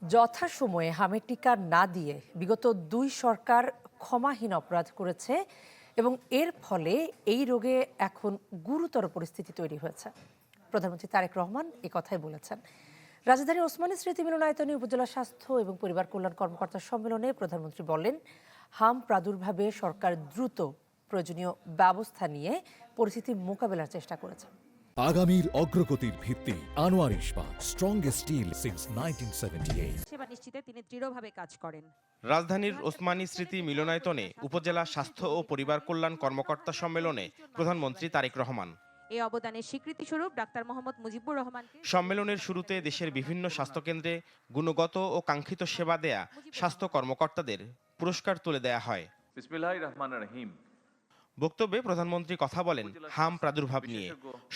যথাসময়ে হামের টিকা না দিয়ে বিগত দুই সরকার ক্ষমাহীন অপরাধ করেছে এবং এর ফলে এই রোগে এখন গুরুতর পরিস্থিতি তৈরি হয়েছে। প্রধানমন্ত্রী তারেক রহমান কথাই বলেছেন। রাজধানীর ওসমানী স্মৃতি মিলনায়তনে উপজেলা স্বাস্থ্য এবং পরিবার কল্যাণ কর্মকর্তা সম্মেলনে প্রধানমন্ত্রী বলেন, হাম প্রাদুর্ভাবে সরকার দ্রুত প্রয়োজনীয় ব্যবস্থা নিয়ে পরিস্থিতি মোকাবেলার চেষ্টা করেছে। আগামীর অগ্রগতির ভিত্তি আনোয়ার ইস্পাত, স্ট্রংগেস্ট স্টিল সিন্স 1978। সেবা নিশ্চিতে তিনি দৃঢ়ভাবে কাজ করেন। রাজধানীর ওসমানী স্মৃতি মিলনায়তনে উপজেলা স্বাস্থ্য ও পরিবার কল্যাণ কর্মকর্তা সম্মেলনে প্রধানমন্ত্রী তারেক রহমান। এই অবদানের স্বীকৃতিস্বরূপ ডাক্তার মোহাম্মদ মুজিবুর রহমানকে সম্মেলনের শুরুতে দেশের বিভিন্ন স্বাস্থ্যকেন্দ্রে গুণগত ও কাঙ্ক্ষিত সেবা দেয়া স্বাস্থ্য কর্মকর্তাদের পুরস্কার তুলে দেয়া হয়। বিসমিল্লাহির রহমানির রহিম। বক্তব্যে প্রধানমন্ত্রী কথা বলেন হাম প্রাদুর্ভাব নিয়ে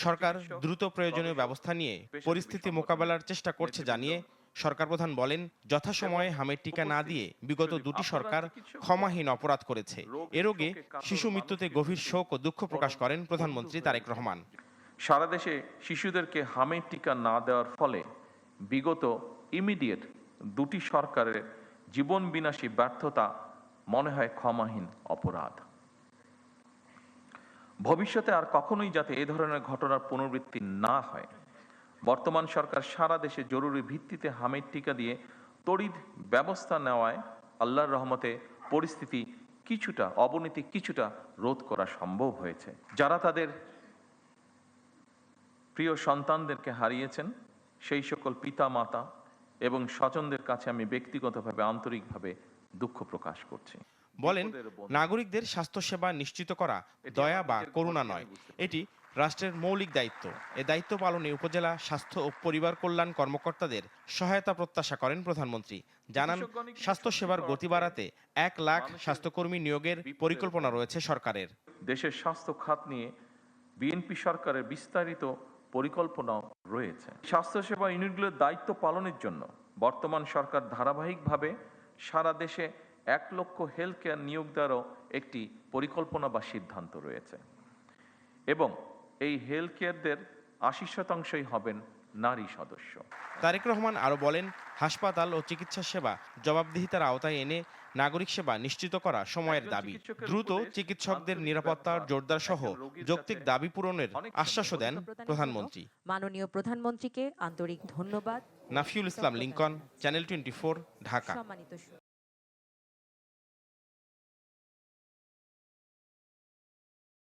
সরকার দ্রুত প্রয়োজনীয় ব্যবস্থা নিয়ে পরিস্থিতি মোকাবেলার চেষ্টা করছে জানিয়ে সরকার প্রধান বলেন, যথাসময়ে হামের টিকা না দিয়ে বিগত দুটি সরকার ক্ষমাহীন অপরাধ করেছে। এ রোগে শিশু মৃত্যুতে গভীর শোক ও দুঃখ প্রকাশ করেন প্রধানমন্ত্রী তারেক রহমান। সারা দেশে শিশুদেরকে হামের টিকা না দেওয়ার ফলে বিগত ইমিডিয়েট দুটি সরকারের জীবন বিনাশী ব্যর্থতা মনে হয় ক্ষমাহীন অপরাধ। ভবিষ্যতে আর কখনোই যাতে এ ধরনের ঘটনার পুনরাবৃত্তি না হয়, বর্তমান সরকার সারা দেশে জরুরি ভিত্তিতে হামের টিকা দিয়ে তড়িৎ ব্যবস্থা নেওয়ায় আল্লাহর রহমতে পরিস্থিতি অবনতি কিছুটা রোধ করা সম্ভব হয়েছে। যারা তাদের প্রিয় সন্তানদেরকে হারিয়েছেন সেই সকল পিতা মাতা এবং স্বজনদের কাছে আমি ব্যক্তিগতভাবে আন্তরিকভাবে দুঃখ প্রকাশ করছি। বলেন, নাগরিকদের স্বাস্থ্যসেবা নিশ্চিত করা দয়া বা করুণা নয়, এটি রাষ্ট্রের মৌলিক দায়িত্ব। এ দায়িত্ব পালনে উপজেলা স্বাস্থ্য ও পরিবার কল্যাণ কর্মকর্তাদের সহায়তা প্রত্যাশা করেন প্রধানমন্ত্রী। জানান, স্বাস্থ্যসেবার গতি বাড়াতে 1 লাখ স্বাস্থ্যকর্মী নিয়োগের পরিকল্পনা রয়েছে সরকারের। দেশের স্বাস্থ্য খাত নিয়ে বিএনপি সরকারের বিস্তারিত পরিকল্পনা রয়েছে। স্বাস্থ্যসেবা ইউনিটগুলোর দায়িত্ব পালনের জন্য বর্তমান সরকার ধারাবাহিকভাবে সারা দেশে 1 লক্ষ হেলথ কেয়ার নিয়োগ দেওয়ারও একটি পরিকল্পনা বা সিদ্ধান্ত রয়েছে এবং এই হেলথ কেয়ারদের 80% হবেন নারী সদস্য। তারেক রহমান আরও বলেন, হাসপাতাল ও চিকিৎসা সেবা জবাবদিহিতার আওতায় এনে নাগরিক সেবা নিশ্চিত করা সময়ের দাবি। দ্রুত চিকিৎসকদের নিরাপত্তার জোরদার সহ যৌক্তিক দাবি পূরণের আশ্বাসও দেন প্রধানমন্ত্রী। মাননীয় প্রধানমন্ত্রীকে আন্তরিক ধন্যবাদ। নাফিউল ইসলাম লিংকন, চ্যানেল 24, ঢাকা। সম্মানিত